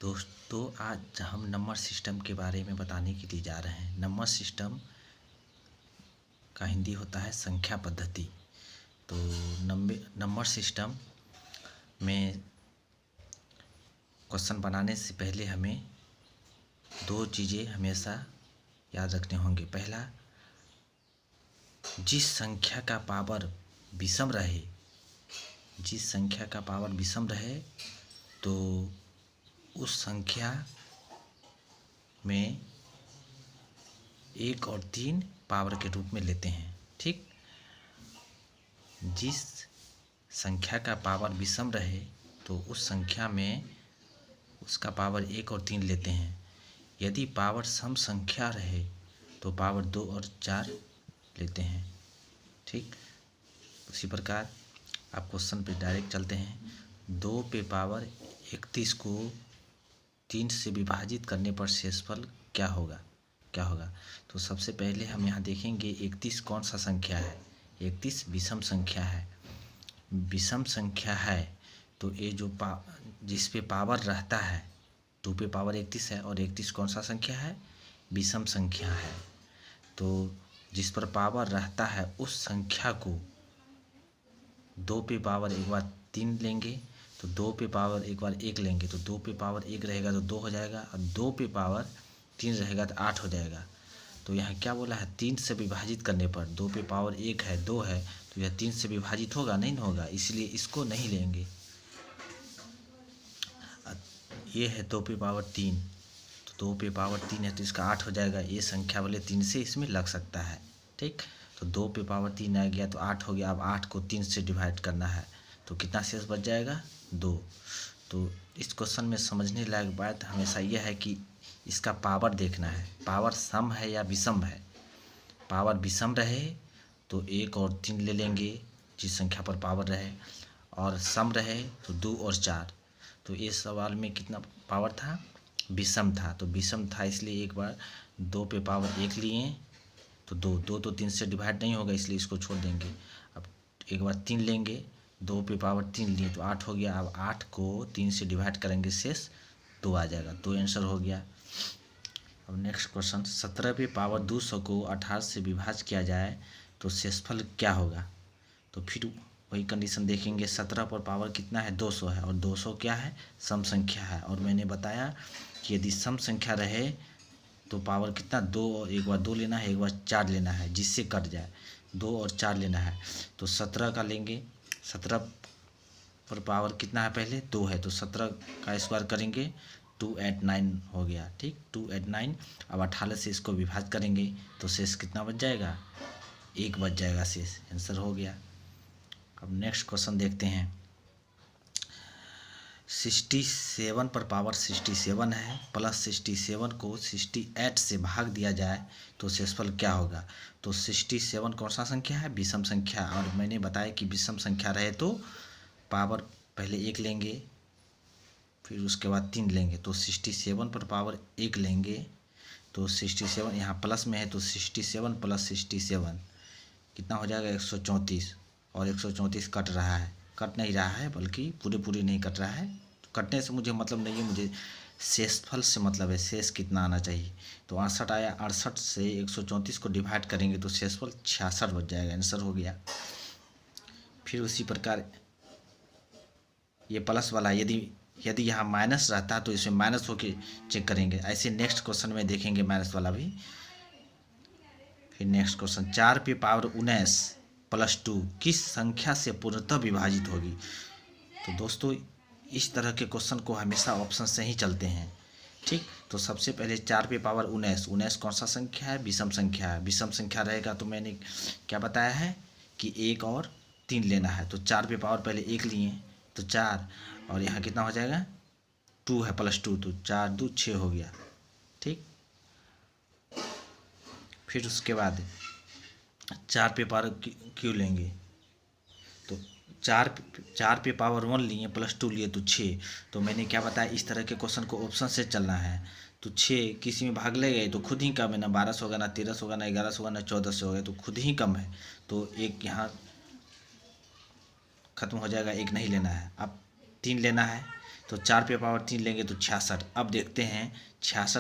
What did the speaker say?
दोस्तों, आज हम नंबर सिस्टम के बारे में बताने के लिए जा रहे हैं। नंबर सिस्टम का हिंदी होता है संख्या पद्धति। तो नंबर सिस्टम में क्वेश्चन बनाने से पहले हमें दो चीज़ें हमेशा याद रखने होंगे। पहला, जिस संख्या का पावर विषम रहे तो उस संख्या में 1 और 3 पावर के रूप में लेते हैं। ठीक, जिस संख्या का पावर विषम रहे तो उस संख्या में उसका पावर 1 और 3 लेते हैं। यदि पावर सम संख्या रहे तो पावर 2 और 4 लेते हैं। ठीक, उसी प्रकार आप क्वेश्चन पे डायरेक्ट चलते हैं। 2 पे पावर 31 को 3 से विभाजित करने पर शेषफल क्या होगा। तो सबसे पहले हम यहाँ देखेंगे 31 कौन सा संख्या है। 31 विषम संख्या है। विषम संख्या है तो ये जो जिस पे पावर रहता है, 2 पे पावर 31 है और 31 कौन सा संख्या है, विषम संख्या है। तो जिस पर पावर रहता है उस संख्या को 2 पे पावर एक बार 3 लेंगे तो 2 पे पावर एक बार 1 लेंगे तो 2 पे पावर 1 रहेगा तो 2 हो जाएगा और 2 पे पावर 3 रहेगा तो 8 हो जाएगा। तो यहाँ क्या बोला है, 3 से विभाजित करने पर 2 पे पावर 1 है 2 है तो यह 3 से विभाजित होगा नहीं होगा, इसलिए इसको नहीं लेंगे। ये है 2 पे पावर 3 तो 2 पे पावर 3 है तो इसका 8 हो जाएगा। ये संख्या वाले 3 से इसमें लग सकता है। ठीक, तो 2 पे पावर 3 आ गया तो 8 हो गया। अब 8 को 3 से डिवाइड करना है तो कितना शेष बच जाएगा, 2। तो इस क्वेश्चन में समझने लायक बात हमेशा यह है कि इसका पावर देखना है, पावर सम है या विषम है। पावर विषम रहे तो 1 और 3 ले लेंगे जिस संख्या पर पावर रहे, और सम रहे तो 2 और 4। तो इस सवाल में कितना पावर था, विषम था। तो विषम था इसलिए एक बार 2 पे पावर 1 लिए तो 2 तो 3 से डिवाइड नहीं होगा इसलिए इसको छोड़ देंगे। अब एक बार 3 लेंगे, 2 पे पावर 3 लिए तो 8 हो गया। अब 8 को 3 से डिवाइड करेंगे शेष 2 आ जाएगा। तो आंसर हो गया। अब नेक्स्ट क्वेश्चन, 17 पे पावर 200 को 18 से विभाजित किया जाए तो शेषफल क्या होगा। तो फिर वही कंडीशन देखेंगे। 17 पर पावर कितना है, 200 है और 200 क्या है, सम संख्या है। और मैंने बताया कि यदि सम संख्या रहे तो पावर कितना, 2 और एक बार 2 लेना है, एक बार 4 लेना है जिससे कट जाए। 2 और 4 लेना है तो 17 का लेंगे। 17 पर पावर कितना है, पहले 2 है तो 17 का स्क्वायर करेंगे 289 हो गया। ठीक, 289। अब 18 से इसको विभाजित करेंगे तो शेष कितना बच जाएगा, 1 बच जाएगा शेष। आंसर हो गया। अब नेक्स्ट क्वेश्चन देखते हैं। 67 पर पावर 67 है प्लस 67 को 68 से भाग दिया जाए तो शेषफल क्या होगा। तो 67 कौन सा संख्या है, विषम संख्या। और मैंने बताया कि विषम संख्या रहे तो पावर पहले 1 लेंगे फिर उसके बाद 3 लेंगे। तो 67 पर पावर 1 लेंगे तो 67 यहाँ प्लस में है तो 67 प्लस 67 कितना हो जाएगा, 134। और 134 कट रहा है, कट नहीं रहा है बल्कि पूरे नहीं कट रहा है। तो कटने से मुझे मतलब नहीं है, मुझे शेषफल से मतलब है, शेष कितना आना चाहिए। तो 68 आया, 68 से 134 को डिवाइड करेंगे तो शेषफल 66 बच जाएगा। आंसर हो गया। फिर उसी प्रकार ये प्लस वाला यदि यहाँ माइनस रहता तो इसमें माइनस होके चेक करेंगे। ऐसे नेक्स्ट क्वेश्चन में देखेंगे माइनस वाला भी। फिर नेक्स्ट क्वेश्चन, 4 पे पावर 19 प्लस 2 किस संख्या से पूर्णतः विभाजित होगी। तो दोस्तों, इस तरह के क्वेश्चन को हमेशा ऑप्शन से ही चलते हैं। ठीक, तो सबसे पहले 4 पे पावर 19 कौन सा संख्या है, विषम संख्या है। विषम संख्या रहेगा तो मैंने क्या बताया है कि 1 और 3 लेना है। तो 4 पे पावर पहले 1 लिए तो 4 और यहाँ कितना हो जाएगा, 2 है प्लस 2 तो 4 2 6 हो गया। ठीक, फिर उसके बाद 4 पे पावर क्यों लेंगे तो 4 पे पावर 1 लिए प्लस 2 लिए तो 6। तो मैंने क्या बताया, इस तरह के क्वेश्चन को ऑप्शन से चलना है। तो 6 किसी में भाग ले गए तो खुद ही कम है, ना 12 से होगा, ना 13 से होगा, ना 11 से होगा, ना 14 से होगा, तो खुद ही कम है। तो एक यहाँ खत्म हो जाएगा, एक नहीं लेना है। अब 3 लेना है तो 4 पे पावर 3 लेंगे तो 66। अब देखते हैं 66